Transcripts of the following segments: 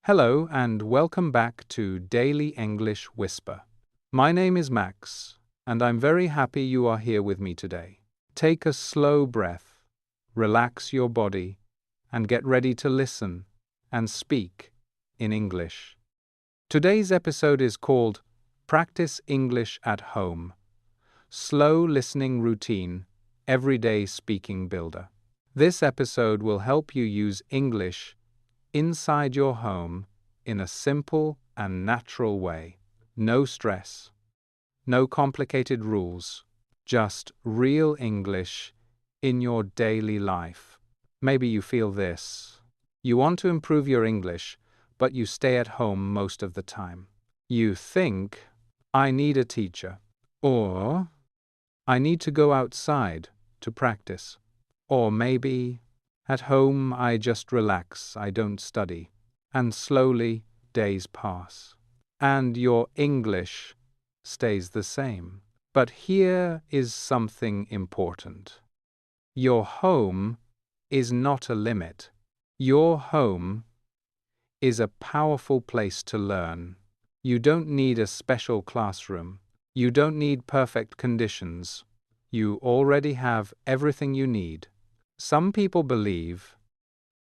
Hello and welcome back to Daily English Whisper. My name is Max, and I'm very happy you are here with me today. Take a slow breath, relax your body, and get ready to listen and speak in English. Today's episode is called Practice English at Home. Slow listening routine, everyday speaking builder. This episode will help you use English inside your home in a simple and natural way. No stress, no complicated rules, just real English in your daily life. Maybe you feel this. You want to improve your English, but you stay at home most of the time. You think, I need a teacher, or I need to go outside to practice, or maybe at home I just relax, I don't study, and slowly days pass, and your English stays the same. But here is something important. Your home is not a limit. Your home is a powerful place to learn. You don't need a special classroom. You don't need perfect conditions. You already have everything you need. Some people believe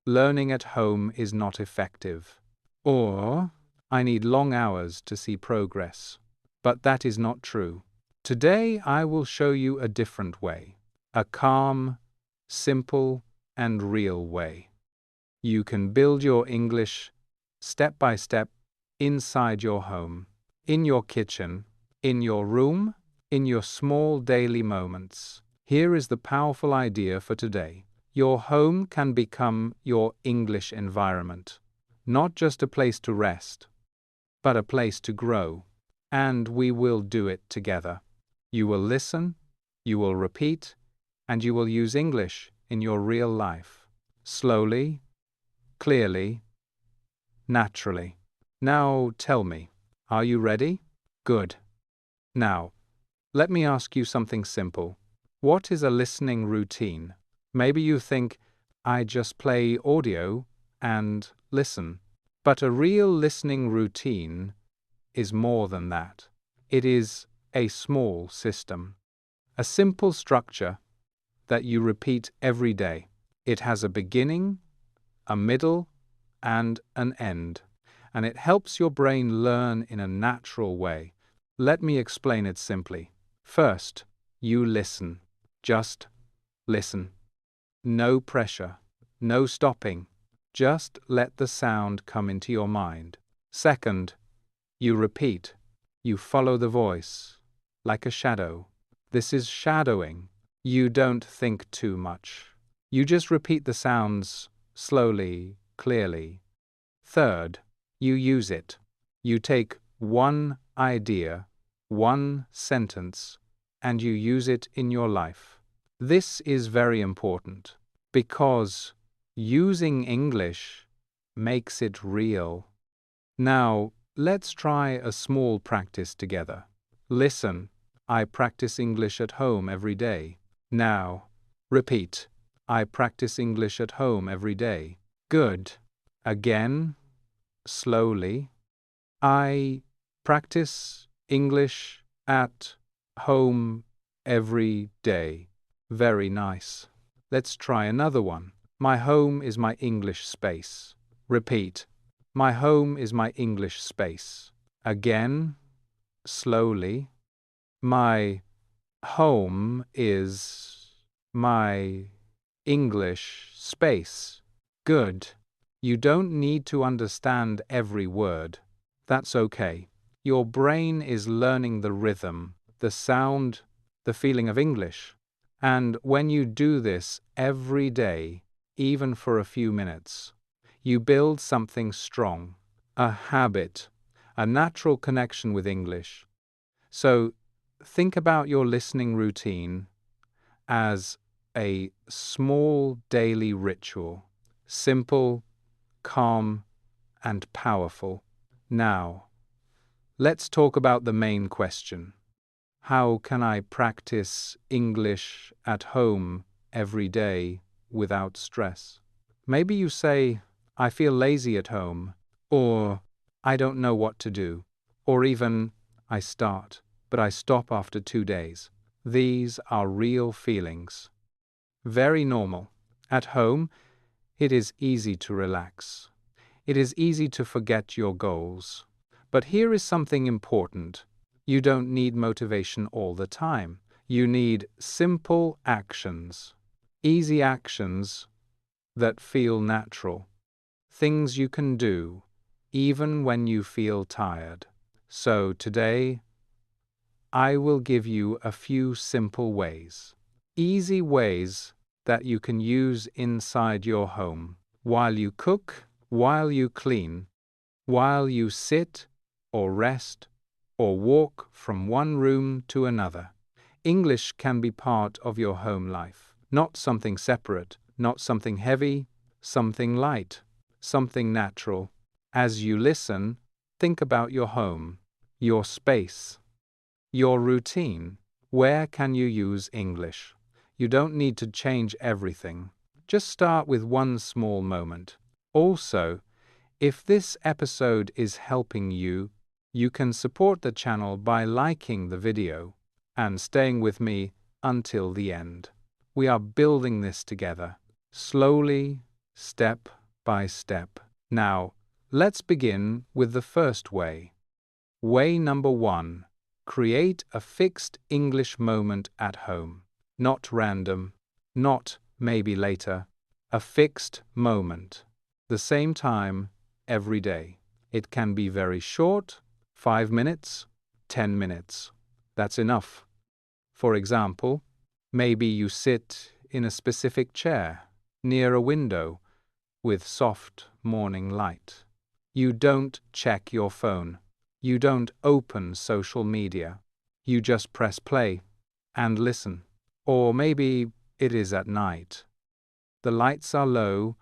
learning at home is not effective, or I need long hours to see progress. But that is not true. Today I will show you a different way, a calm, simple, and real way. You can build your English step by step inside your home, in your kitchen, in your room, in your small daily moments. Here is the powerful idea for today. Your home can become your English environment, not just a place to rest, but a place to grow. And we will do it together. You will listen, you will repeat, and you will use English in your real life. Slowly, clearly, naturally. Now tell me, are you ready? Good. Now, let me ask you something simple. What is a listening routine? Maybe you think, I just play audio and listen. But a real listening routine is more than that. It is a small system, a simple structure that you repeat every day. It has a beginning, a middle, and an end, and it helps your brain learn in a natural way. Let me explain it simply. First, you listen. Just listen. No pressure, no stopping. Just let the sound come into your mind. Second, you repeat. You follow the voice, like a shadow. This is shadowing. You don't think too much. You just repeat the sounds slowly, clearly. Third, you use it. You take one idea, one sentence, and you use it in your life. This is very important because using English makes it real. Now, let's try a small practice together. Listen, I practice English at home every day. Now, repeat, I practice English at home every day. Good. Again, slowly. I practice English at home every day. Very nice. Let's try another one. My home is my English space. Repeat. My home is my English space. Again, slowly. My home is my English space. Good. You don't need to understand every word. That's okay. Your brain is learning the rhythm, the sound, the feeling of English. And when you do this every day, even for a few minutes, you build something strong, a habit, a natural connection with English. So think about your listening routine as a small daily ritual, simple, calm, and powerful. Now, let's talk about the main question. How can I practice English at home every day without stress? Maybe you say, I feel lazy at home, or I don't know what to do, or even I start, but I stop after 2 days. These are real feelings. Very normal. At home, it is easy to relax. It is easy to forget your goals. But here is something important. You don't need motivation all the time. You need simple actions, easy actions that feel natural, things you can do even when you feel tired. So today, I will give you a few simple ways, easy ways that you can use inside your home, while you cook, while you clean, while you sit or rest or walk from one room to another. English can be part of your home life, not something separate, not something heavy, something light, something natural. As you listen, think about your home, your space, your routine. Where can you use English? You don't need to change everything. Just start with one small moment. Also, if this episode is helping you, you can support the channel by liking the video and staying with me until the end. We are building this together, slowly, step by step. Now, let's begin with the first way. Way number 1. Create a fixed English moment at home. Not random, not maybe later. A fixed moment. The same time, every day. It can be very short, 5 minutes, 10 minutes. That's enough. For example, maybe you sit in a specific chair, near a window, with soft morning light. You don't check your phone. You don't open social media. You just press play and listen. Or maybe it is at night. The lights are low.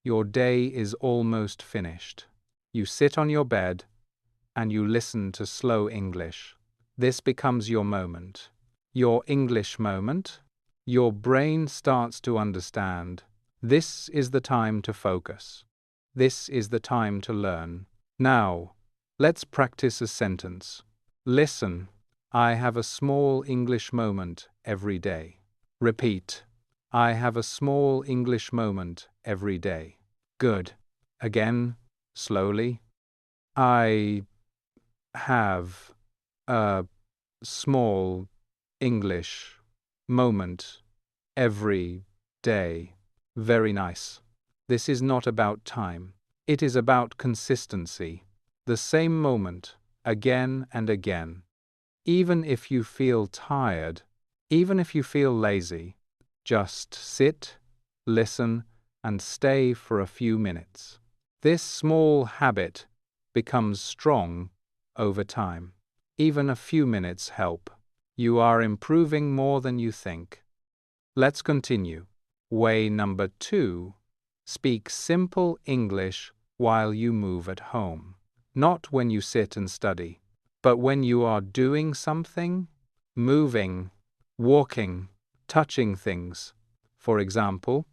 Your day is almost finished. You sit on your bed and you listen to slow English. This becomes your moment. Your English moment. Your brain starts to understand. This is the time to focus. This is the time to learn. Now, let's practice a sentence. Listen. I have a small English moment every day. Repeat. I have a small English moment every day. Good. Again, slowly. I have a small English moment every day. Very nice. This is not about time. It is about consistency. The same moment, again and again. Even if you feel tired, even if you feel lazy, just sit, listen, and stay for a few minutes. This small habit becomes strong over time. Even a few minutes help. You are improving more than you think. Let's continue. Way number 2. Speak simple English while you move at home. Not when you sit and study, but when you are doing something, moving, walking, touching things. For example,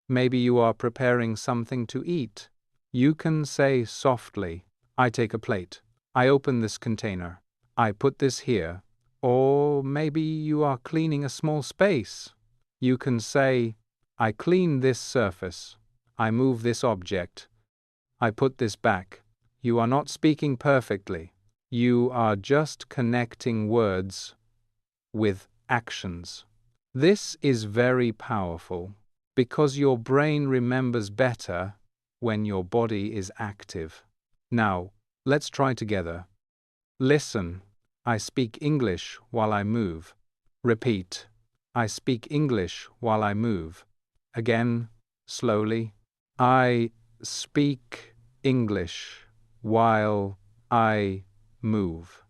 maybe you are preparing something to eat. You can say softly, I take a plate. I open this container. I put this here. Or maybe you are cleaning a small space. You can say, I clean this surface. I move this object. I put this back. You are not speaking perfectly. You are just connecting words with actions. This is very powerful because your brain remembers better when your body is active. Now, let's try together. Listen. I speak English while I move. Repeat. I speak English while I move. Again, slowly. I speak English while I move.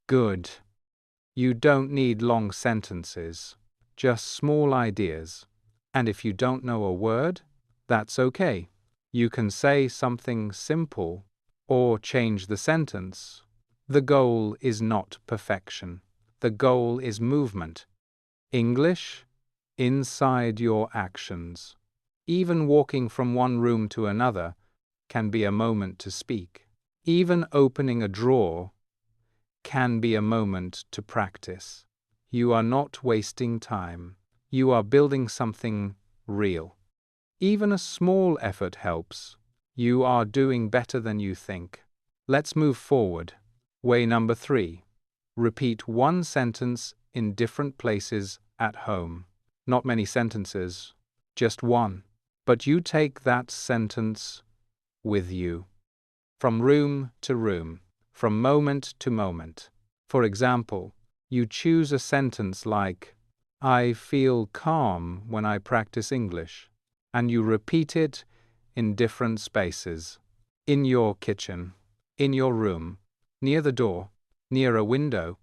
Good. You don't need long sentences, just small ideas. And if you don't know a word, that's okay. You can say something simple or change the sentence. The goal is not perfection. The goal is movement. English inside your actions. Even walking from one room to another, can be a moment to speak. Even opening a drawer can be a moment to practice. You are not wasting time. You are building something real. Even a small effort helps. You are doing better than you think. Let's move forward. Way number 3. Repeat one sentence in different places at home. Not many sentences, just one. But you take that sentence with you. From room to room, from moment to moment. For example, you choose a sentence like, I feel calm when I practice English, and you repeat it in different spaces. In your kitchen, in your room, near the door, near a window.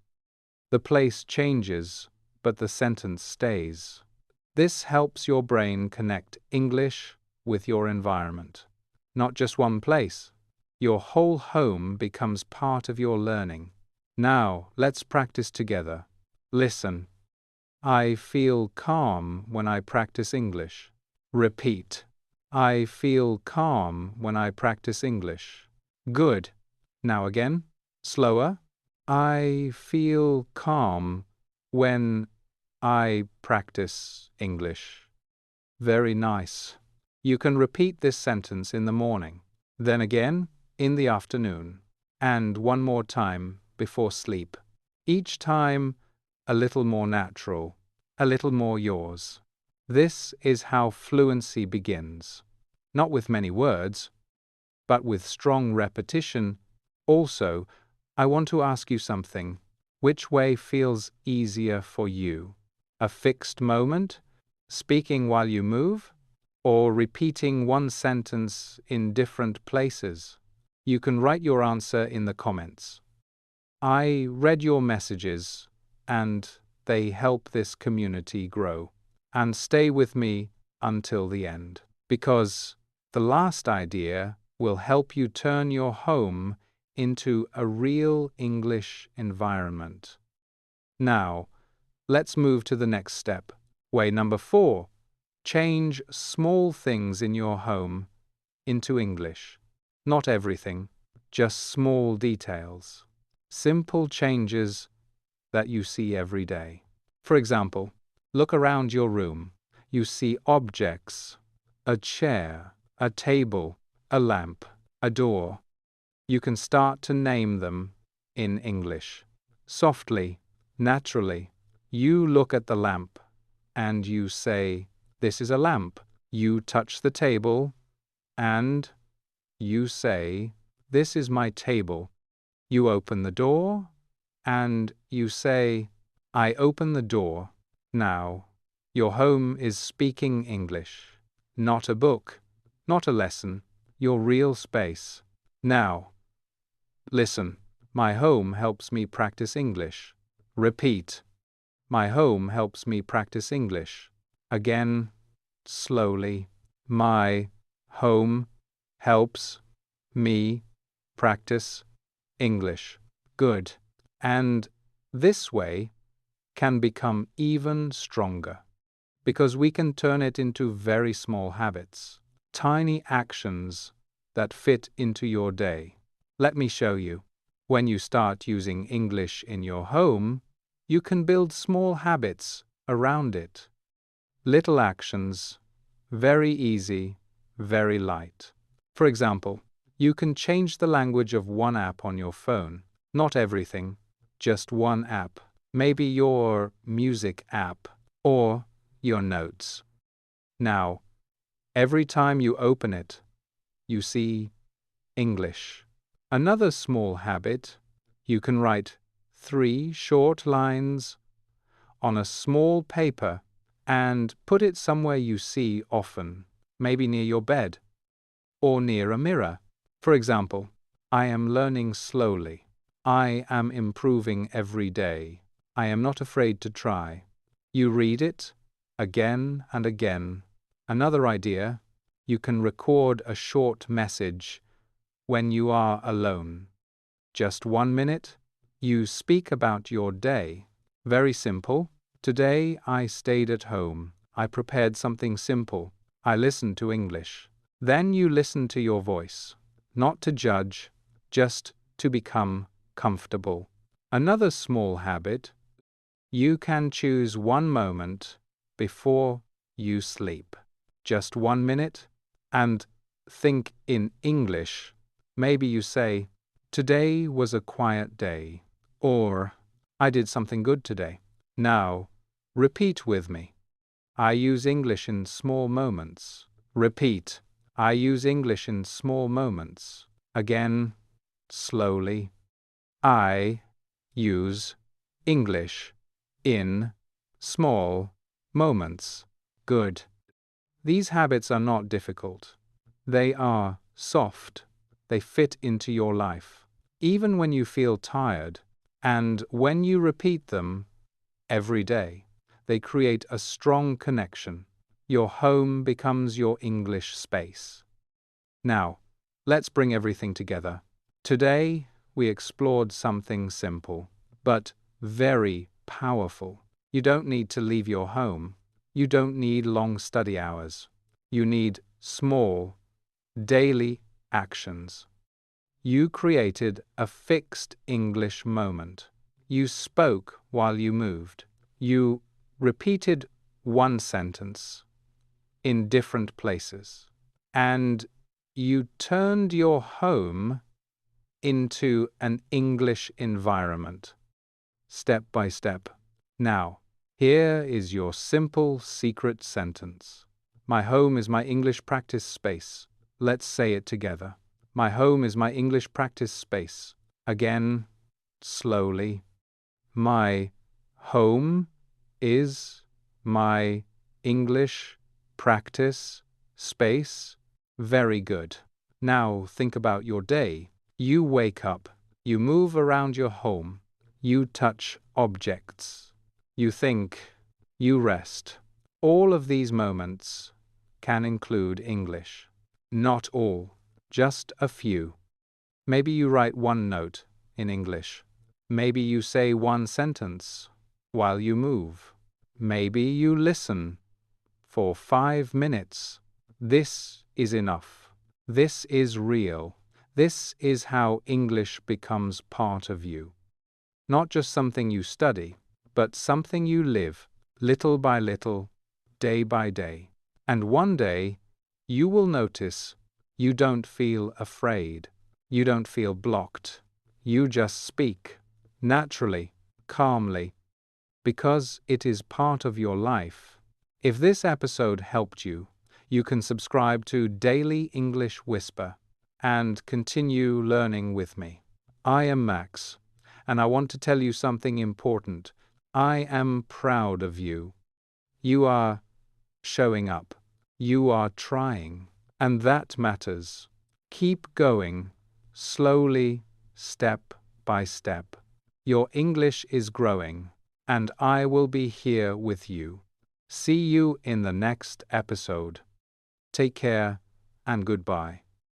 The place changes, but the sentence stays. This helps your brain connect English with your environment. Not just one place. Your whole home becomes part of your learning. Now, let's practice together. Listen. I feel calm when I practice English. Repeat. I feel calm when I practice English. Good. Now again. Slower. I feel calm when I practice English. Very nice. You can repeat this sentence in the morning, then again in the afternoon, and one more time before sleep. Each time a little more natural, a little more yours. This is how fluency begins. Not with many words, but with strong repetition. Also, I want to ask you something. Which way feels easier for you? A fixed moment, speaking while you move, or repeating one sentence in different places? You can write your answer in the comments. I read your messages, and they help this community grow. And stay with me until the end, because the last idea will help you turn your home into a real English environment. Now, let's move to the next step. Way number 4. Change small things in your home into English. Not everything, just small details. Simple changes that you see every day. For example, look around your room. You see objects, a chair, a table, a lamp, a door. You can start to name them in English. Softly, naturally, you look at the lamp and you say, "This is a lamp." You touch the table and you say, "This is my table." You open the door and you say, "I open the door." Now, your home is speaking English. Not a book, not a lesson, your real space. Now, listen. My home helps me practice English. Repeat. My home helps me practice English. Again, slowly. My home helps me practice English. Good. And this way can become even stronger, because we can turn it into very small habits, tiny actions that fit into your day. Let me show you. When you start using English in your home, you can build small habits around it. Little actions, very easy, very light. For example, you can change the language of one app on your phone. Not everything, just one app. Maybe your music app or your notes. Now, every time you open it, you see English. Another small habit, you can write 3 short lines on a small paper and put it somewhere you see often, maybe near your bed or near a mirror. For example, I am learning slowly. I am improving every day. I am not afraid to try. You read it again and again. Another idea, you can record a short message when you are alone. Just 1 minute, you speak about your day. Very simple. Today I stayed at home. I prepared something simple. I listened to English. Then you listen to your voice, not to judge, just to become comfortable. Another small habit: you can choose one moment before you sleep. Just 1 minute, and think in English. Maybe you say, "Today was a quiet day," or "I did something good today." Now, repeat with me. I use English in small moments. Repeat. I use English in small moments. Again, slowly. I use English in small moments. Good. These habits are not difficult. They are soft. They fit into your life, even when you feel tired, and when you repeat them every day, they create a strong connection. Your home becomes your English space. Now, let's bring everything together. Today, we explored something simple, but very powerful. You don't need to leave your home. You don't need long study hours. You need small, daily actions. You created a fixed English moment. You spoke while you moved. You repeated one sentence in different places. And you turned your home into an English environment, step by step. Now, here is your simple secret sentence. My home is my English practice space. Let's say it together. My home is my English practice space. Again, slowly. My home is my English practice space. Very good. Now think about your day. You wake up. You move around your home. You touch objects. You think. You rest. All of these moments can include English. Not all, just a few. Maybe you write one note in English. Maybe you say one sentence while you move. Maybe you listen for 5 minutes. This is enough. This is real. This is how English becomes part of you. Not just something you study, but something you live, little by little, day by day. And one day, you will notice you don't feel afraid. You don't feel blocked. You just speak, naturally, calmly, because it is part of your life. If this episode helped you, you can subscribe to Daily English Whisper and continue learning with me. I am Max, and I want to tell you something important. I am proud of you. You are showing up. You are trying, and that matters. Keep going, slowly, step by step. Your English is growing, and I will be here with you. See you in the next episode. Take care, and goodbye.